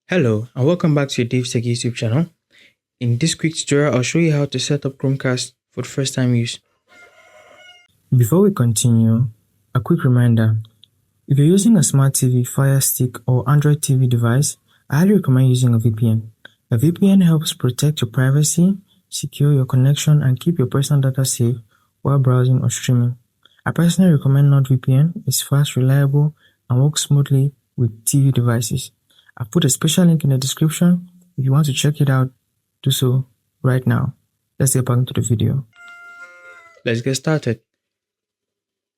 Hello and welcome back to your DaveTech YouTube channel. In this quick tutorial, I'll show you how to set up Chromecast for the first time use. Before we continue, a quick reminder. If you're using a smart TV, Fire Stick or Android TV device, I highly recommend using a VPN. A VPN helps protect your privacy, secure your connection, and keep your personal data safe while browsing or streaming. I personally recommend NordVPN. It's fast, reliable, and works smoothly with TV devices. I've put a special link in the description. If you want to check it out, do so right now. Let's get back into the video. Let's get started.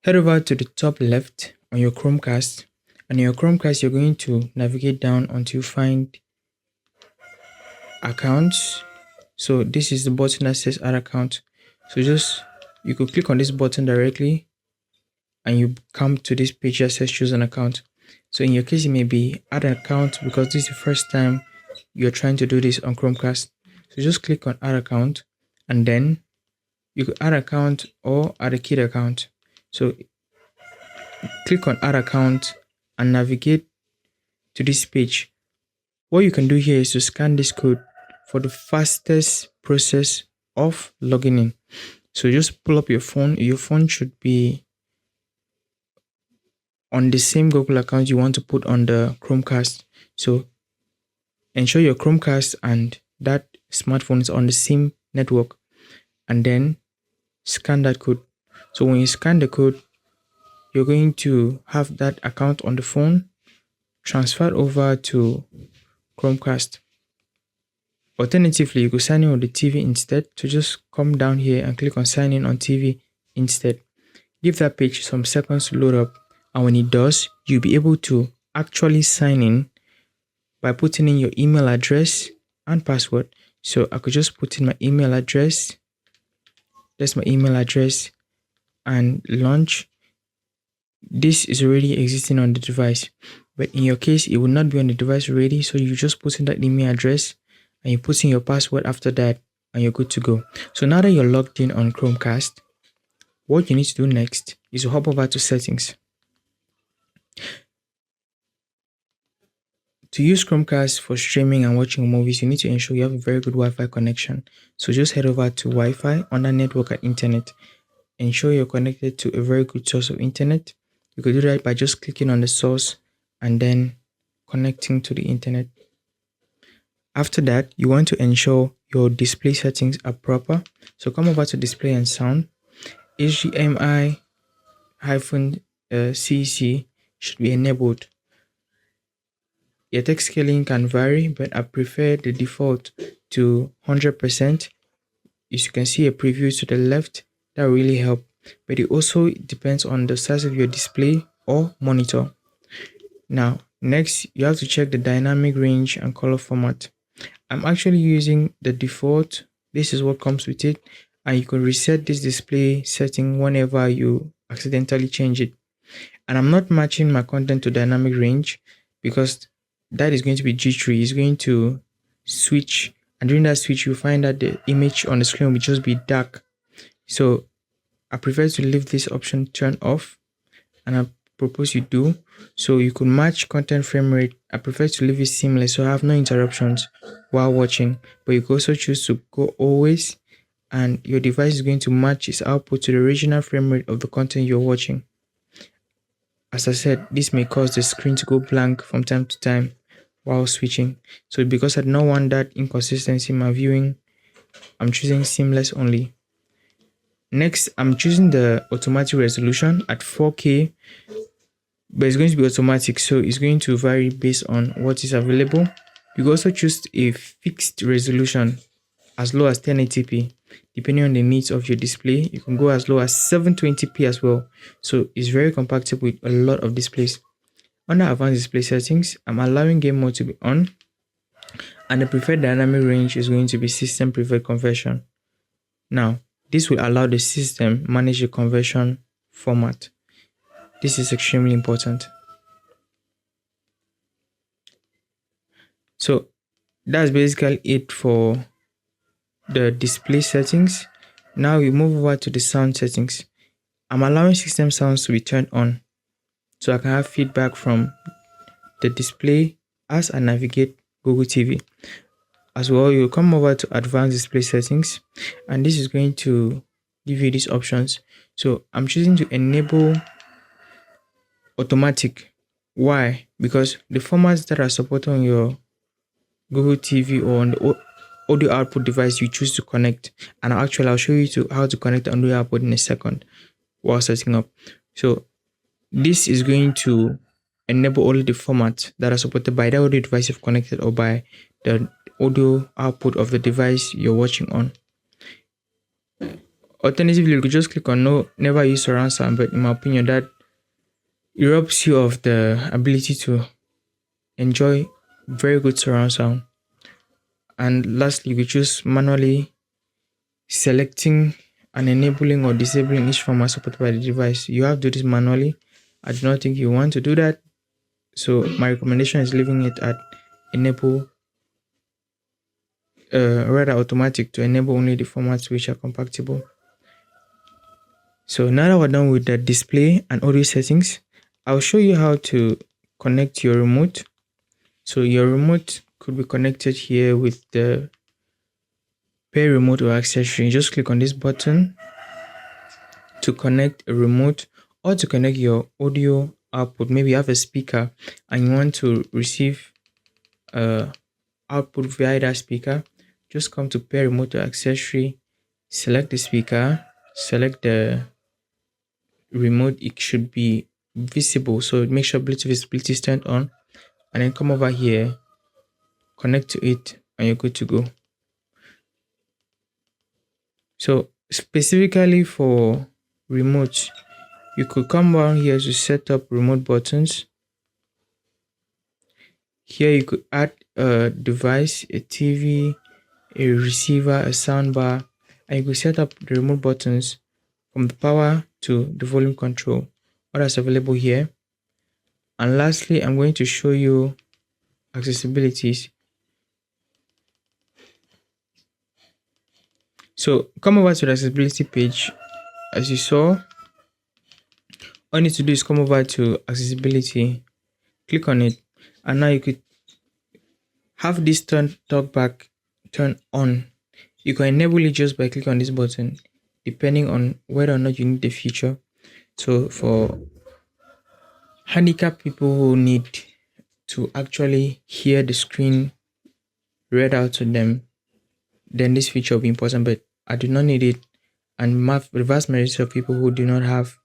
Head over to the top left on your Chromecast. And in your Chromecast, you're going to navigate down until you find Accounts. So this is the button that says Add Account. So you could click on this button directly and you come to this page that says Choose an Account. So in your case, it may be Add an Account because this is the first time you're trying to do this on Chromecast. So just click on Add Account and then you could add account or add a kid account. So click on Add Account and navigate to this page. What you can do here is to scan this code for the fastest process of logging in. So just pull up your phone. Your phone should be on the same Google account you want to put on the Chromecast. So ensure your Chromecast and that smartphone is on the same network and then scan that code. So when you scan the code, you're going to have that account on the phone transferred over to Chromecast. Alternatively, you could sign in on the TV instead. So just come down here and click on sign in on TV instead. Give that page some seconds to load up. And when it does, you'll be able to actually sign in by putting in your email address and password. So I could just put in my email address. That's my email address and launch. This is already existing on the device, but in your case, it will not be on the device already. So you just put in that email address and you put in your password after that and you're good to go. So now that you're logged in on Chromecast, what you need to do next is to hop over to settings. To use Chromecast for streaming and watching movies, you need to ensure you have a very good Wi-Fi connection. So just head over to Wi-Fi under network and internet. Ensure you're connected to a very good source of internet. You could do that by just clicking on the source and then connecting to the internet. After that, you want to ensure your display settings are proper. So come over to display and sound. HDMI-CC should be enabled. Your text scaling can vary, but I prefer the default to 100%. As you can see a preview to the left, that really helps. But it also depends on the size of your display or monitor. Now, next, you have to check the dynamic range and color format. I'm actually using the default. This is what comes with it. And you can reset this display setting whenever you accidentally change it. And I'm not matching my content to dynamic range because that is going to be jittery. It's going to switch, and during that switch, you'll find that the image on the screen will just be dark. So I prefer to leave this option turned off, and I propose you do. So you could match content frame rate. I prefer to leave it seamless, so I have no interruptions while watching. But you could also choose to go always, and your device is going to match its output to the original frame rate of the content you're watching. As I said, this may cause the screen to go blank from time to time while switching. So because I don't want that inconsistency in my viewing, I'm choosing seamless only. Next, I'm choosing the automatic resolution at 4K, but it's going to be automatic, so it's going to vary based on what is available. You can also choose a fixed resolution as low as 1080p. Depending on the needs of your display, you can go as low as 720p as well. So it's very compatible with a lot of displays. Under advanced display settings, I'm allowing game mode to be on, and the preferred dynamic range is going to be system preferred conversion. Now, this will allow the system manage the conversion format. This is extremely important. So that's basically it for the display settings. Now we move over to the sound settings. I'm allowing system sounds to be turned on so I can have feedback from the display as I navigate Google TV. As well, you come over to advanced display settings, and this is going to give you these options. So I'm choosing to enable automatic. Why? Because the formats that are supported on your Google TV or on the audio output device you choose to connect, and I'll show you how to connect the audio output in a second while setting up. So this is going to enable all the formats that are supported by the audio device you've connected or by the audio output of the device you're watching on. Alternatively, you could just click on never use surround sound, but in my opinion, that robs you of the ability to enjoy very good surround sound. And lastly, we choose manually selecting and enabling or disabling each format supported by the device. You have to do this manually. I do not think you want to do that, so my recommendation is leaving it at enable, rather automatic, to enable only the formats which are compatible. So now that we're done with the display and audio settings, I'll show you how to connect your remote. So your remote could be connected here with the pair remote or accessory. Just click on this button to connect a remote or to connect your audio output. Maybe you have a speaker and you want to receive output via that speaker. Just come to pair remote or accessory, select the speaker, select the remote. It should be visible, so make sure Bluetooth visibility is turned on, and then come over here, connect to it, and you're good to go. So specifically for remote, you could come down here to set up remote buttons. Here you could add a device, a TV, a receiver, a soundbar, and you could set up the remote buttons from the power to the volume control. What is available here. And lastly, I'm going to show you accessibilities. So come over to the accessibility page. As you saw, all you need to do is come over to accessibility, click on it, and now you could have this talkback turn on. You can enable it just by clicking on this button, depending on whether or not you need the feature. So for handicapped people who need to actually hear the screen read out to them, then this feature will be important, but I do not need it. And the vast majority of people who do not have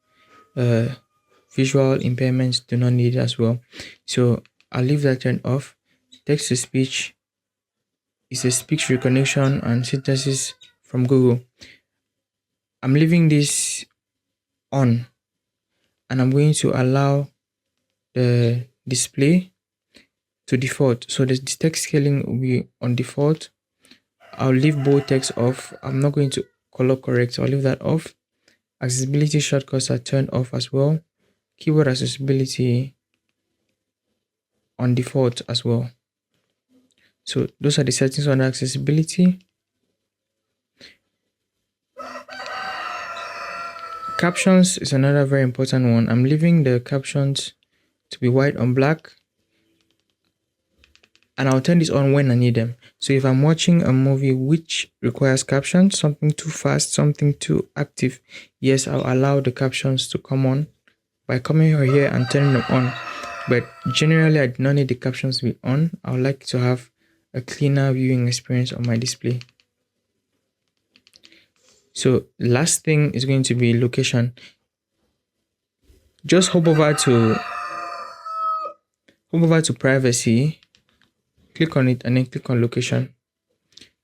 visual impairments do not need it as well. So I'll leave that turned off. Text to speech is a speech recognition and synthesis from Google. I'm leaving this on, and I'm going to allow the display to default. So the text scaling will be on default. I'll leave bold text off. I'm not going to color correct, so I'll leave that off. Accessibility shortcuts are turned off as well. Keyboard accessibility on default as well. So those are the settings on accessibility. Captions is another very important one. I'm leaving the captions to be white on black, and I'll turn this on when I need them. So if I'm watching a movie which requires captions, something too fast, something too active, yes, I'll allow the captions to come on by coming over here and turning them on. But generally, I do not need the captions to be on. I would like to have a cleaner viewing experience on my display. So last thing is going to be location. Just hop over to privacy, click on it, and then click on location.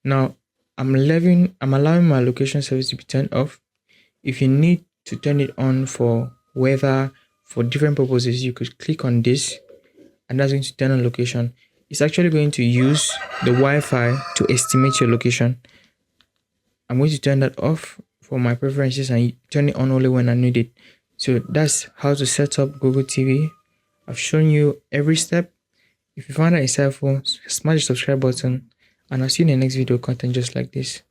Now I'm allowing my location service to be turned off. If you need to turn it on for weather, for different purposes, you could click on this, and that's going to turn on location. It's actually going to use the Wi-Fi to estimate your location. I'm going to turn that off for my preferences and turn it on only when I need it. So that's how to set up Google TV. I've shown you every step. If you found that insightful, smash the subscribe button, and I'll see you in the next video content just like this.